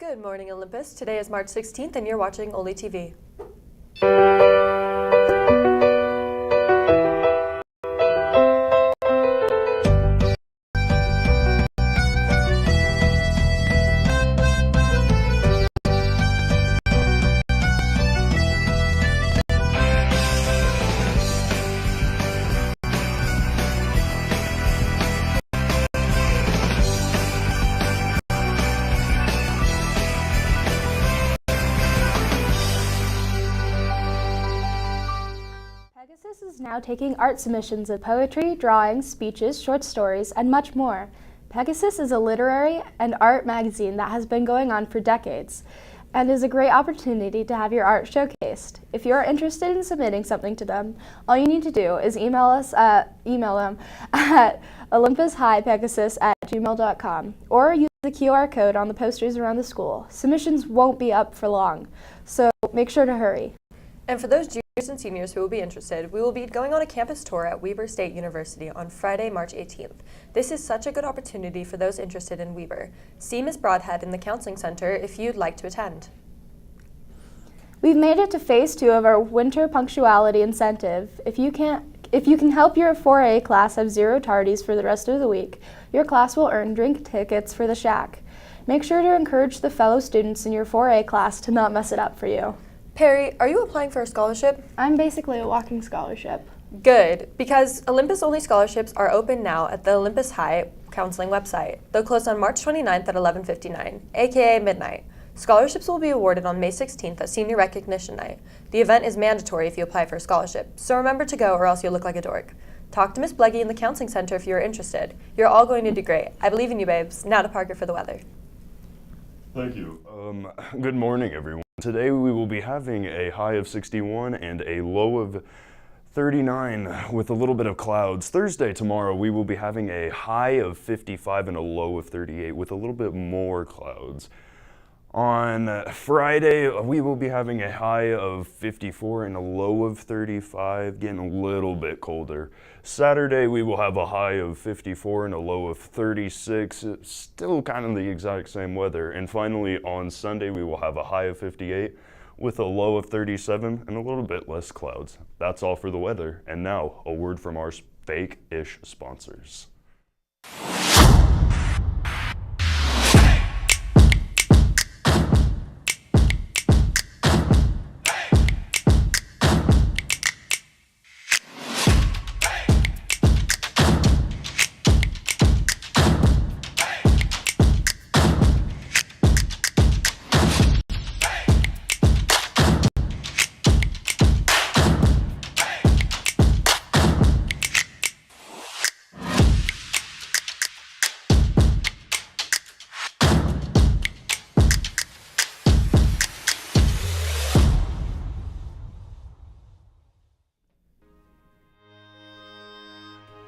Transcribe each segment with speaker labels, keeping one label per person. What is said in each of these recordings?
Speaker 1: Good morning, Olympus. Today is March 16th, and you're watching OlyTV.
Speaker 2: Pegasus is now taking art submissions of poetry, drawings, speeches, short stories, and much more. Pegasus is a literary and art magazine that has been going on for decades and is a great opportunity to have your art showcased. If you are interested in submitting something to them, all you need to do is email them at olympushighpegasus@gmail.com or use the QR code on the posters around the school. Submissions won't be up for long, so make sure to hurry.
Speaker 1: And for those juniors and seniors who will be interested, we will be going on a campus tour at Weber State University on Friday, March 18th. This is such a good opportunity for those interested in Weber. See Ms. Broadhead in the Counseling Center if you'd like to attend.
Speaker 2: We've made it to phase 2 of our winter punctuality incentive. If you can help your 4A class have 0 tardies for the rest of the week, your class will earn drink tickets for the shack. Make sure to encourage the fellow students in your 4A class to not mess it up for you.
Speaker 1: Perry, are you applying for a scholarship?
Speaker 2: I'm basically a walking scholarship.
Speaker 1: Good, because Olympus-only scholarships are open now at the Olympus High Counseling website. They'll close on March 29th at 11:59, aka midnight. Scholarships will be awarded on May 16th at Senior Recognition Night. The event is mandatory if you apply for a scholarship, so remember to go or else you'll look like a dork. Talk to Miss Bleggy in the Counseling Center if you're interested. You're all going to do great. I believe in you, babes. Now to Parker for the weather.
Speaker 3: Thank you. Good morning, everyone. Today we will be having a high of 61 and a low of 39 with a little bit of clouds. Thursday, tomorrow, we will be having a high of 55 and a low of 38 with a little bit more clouds. On Friday, we will be having a high of 54 and a low of 35, getting a little bit colder. Saturday, we will have a high of 54 and a low of 36. It's still kind of the exact same weather. And finally, on Sunday, we will have a high of 58 with a low of 37 and a little bit less clouds. That's all for the weather. And now, a word from our fake-ish sponsors.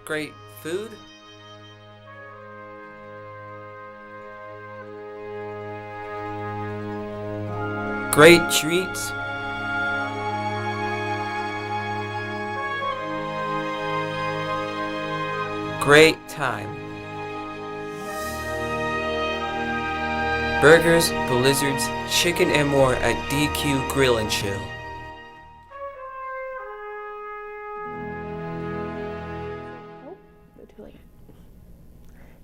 Speaker 4: Great food, great treats, great time. Burgers, blizzards, chicken and more at DQ Grill and Chill.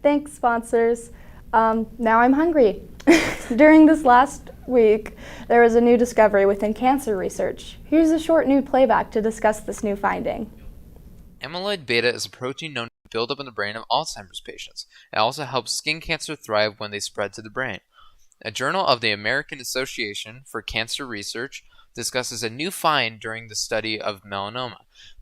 Speaker 2: Thanks, sponsors. Now I'm hungry. During this last week, there was a new discovery within cancer research. Here's a short new playback to discuss this new finding.
Speaker 5: Amyloid beta is a protein known to build up in the brain of Alzheimer's patients. It also helps skin cancer thrive when they spread to the brain. A journal of the American Association for Cancer Research discusses a new find during the study of melanoma.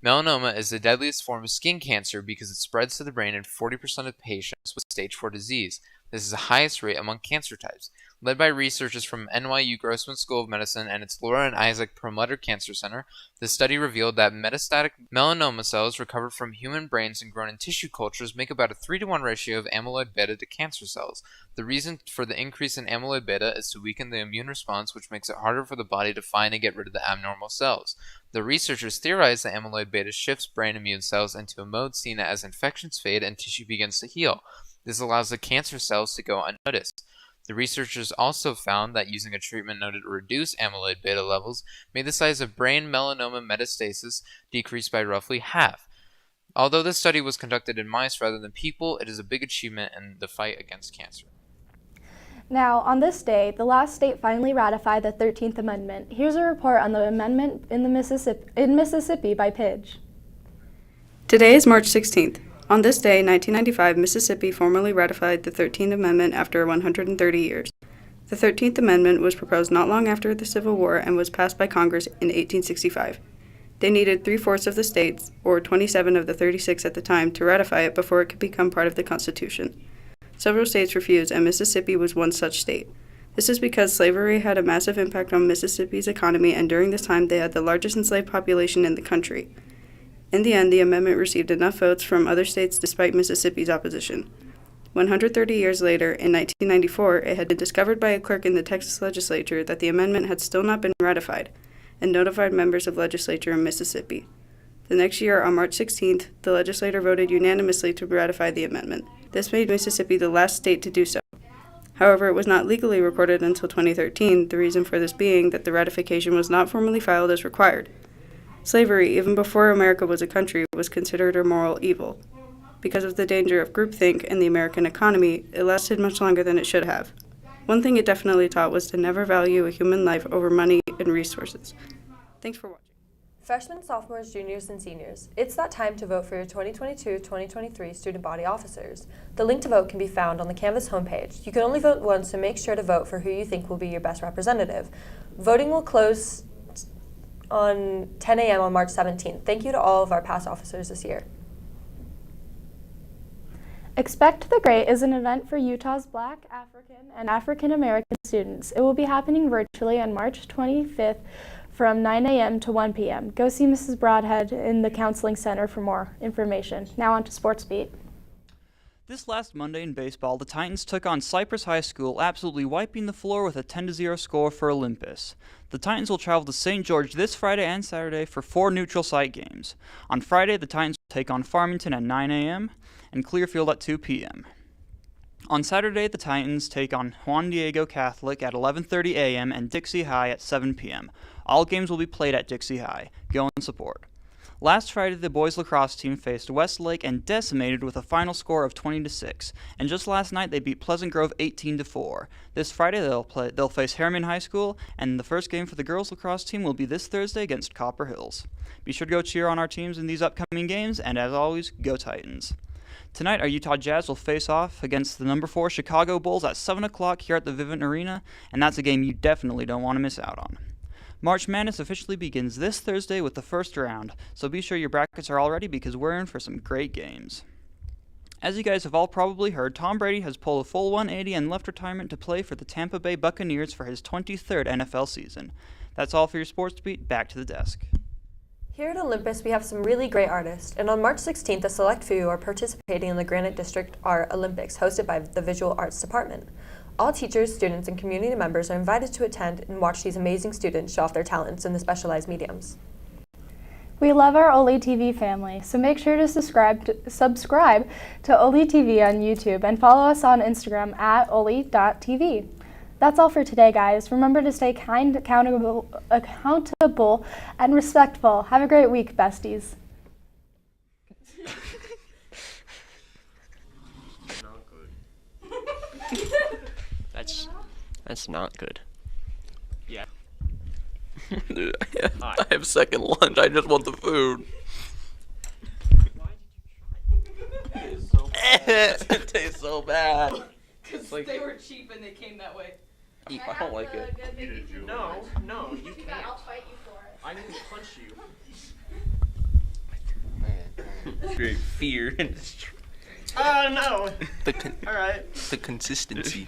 Speaker 5: Melanoma is the deadliest form of skin cancer because it spreads to the brain in 40% of patients with stage 4 disease. This is the highest rate among cancer types. Led by researchers from NYU Grossman School of Medicine and its Laura and Isaac Perlmutter Cancer Center, the study revealed that metastatic melanoma cells recovered from human brains and grown in tissue cultures make about a 3-to-1 ratio of amyloid beta to cancer cells. The reason for the increase in amyloid beta is to weaken the immune response, which makes it harder for the body to find and get rid of the abnormal cells. The researchers theorized that amyloid beta shifts brain immune cells into a mode seen as infections fade and tissue begins to heal. This allows the cancer cells to go unnoticed. The researchers also found that using a treatment noted to reduce amyloid beta levels made the size of brain melanoma metastasis decrease by roughly half. Although this study was conducted in mice rather than people, it is a big achievement in the fight against cancer.
Speaker 2: Now, on this day, the last state finally ratified the 13th Amendment. Here's a report on the amendment in Mississippi by Pidge.
Speaker 6: Today is March 16th. On this day, 1995, Mississippi formally ratified the 13th Amendment after 130 years. The 13th Amendment was proposed not long after the Civil War and was passed by Congress in 1865. They needed 3/4 of the states, or 27 of the 36 at the time, to ratify it before it could become part of the Constitution. Several states refused, and Mississippi was one such state. This is because slavery had a massive impact on Mississippi's economy, and during this time they had the largest enslaved population in the country. In the end, the amendment received enough votes from other states despite Mississippi's opposition. 130 years later, in 1994, it had been discovered by a clerk in the Texas legislature that the amendment had still not been ratified, and notified members of legislature in Mississippi. The next year, on March 16th, the legislature voted unanimously to ratify the amendment. This made Mississippi the last state to do so. However, it was not legally recorded until 2013, the reason for this being that the ratification was not formally filed as required. Slavery, even before America was a country, was considered a moral evil. Because of the danger of groupthink in the American economy, it lasted much longer than it should have. One thing it definitely taught was to never value a human life over money and resources. Thanks for watching.
Speaker 1: Freshmen, sophomores, juniors, and seniors, it's that time to vote for your 2022-2023 student body officers. The link to vote can be found on the Canvas homepage. You can only vote once, so make sure to vote for who you think will be your best representative. Voting will close on 10 a.m. on March 17th. Thank you to all of our past officers this year.
Speaker 2: Expect the Great is an event for Utah's Black, African, and African American students. It will be happening virtually on March 25th from 9 a.m. to 1 p.m. Go see Mrs. Broadhead in the Counseling Center for more information. Now on to Sports Beat.
Speaker 7: This last Monday in baseball, the Titans took on Cypress High School, absolutely wiping the floor with a 10-0 score for Olympus. The Titans will travel to St. George this Friday and Saturday for 4 neutral site games. On Friday, the Titans will take on Farmington at 9 a.m. and Clearfield at 2 p.m. On Saturday, the Titans take on Juan Diego Catholic at 11:30 a.m. and Dixie High at 7 p.m. All games will be played at Dixie High. Go and support. Last Friday, the boys lacrosse team faced Westlake and decimated with a final score of 20-6. And just last night, they beat Pleasant Grove 18-4. This Friday, they'll face Harriman High School, and the first game for the girls lacrosse team will be this Thursday against Copper Hills. Be sure to go cheer on our teams in these upcoming games, and as always, go Titans. Tonight, our Utah Jazz will face off against the number 4 Chicago Bulls at 7 o'clock here at the Vivint Arena, and that's a game you definitely don't want to miss out on. March Madness officially begins this Thursday with the first round, so be sure your brackets are all ready because we're in for some great games. As you guys have all probably heard, Tom Brady has pulled a full 180 and left retirement to play for the Tampa Bay Buccaneers for his 23rd NFL season. That's all for your Sports Beat. Back to the desk.
Speaker 1: Here at Olympus, we have some really great artists, and on March 16th, a select few are participating in the Granite District Art Olympics hosted by the Visual Arts Department. All teachers, students, and community members are invited to attend and watch these amazing students show off their talents in the specialized mediums.
Speaker 2: We love our OlyTV family, so make sure to subscribe to OlyTV on YouTube and follow us on Instagram at oly.tv. That's all for today, guys. Remember to stay kind, accountable, and respectful. Have a great week, besties.
Speaker 8: That's not good.
Speaker 9: Yeah. Dude, I have second lunch. I just want the food. It tastes so bad.
Speaker 10: Because like, they were cheap and they came that way.
Speaker 9: I don't like it.
Speaker 8: No, you can't.
Speaker 10: I'll fight you for it.
Speaker 8: I'm gonna punch you.
Speaker 9: Great fear.
Speaker 8: Oh no!
Speaker 9: All
Speaker 8: right.
Speaker 9: The consistency.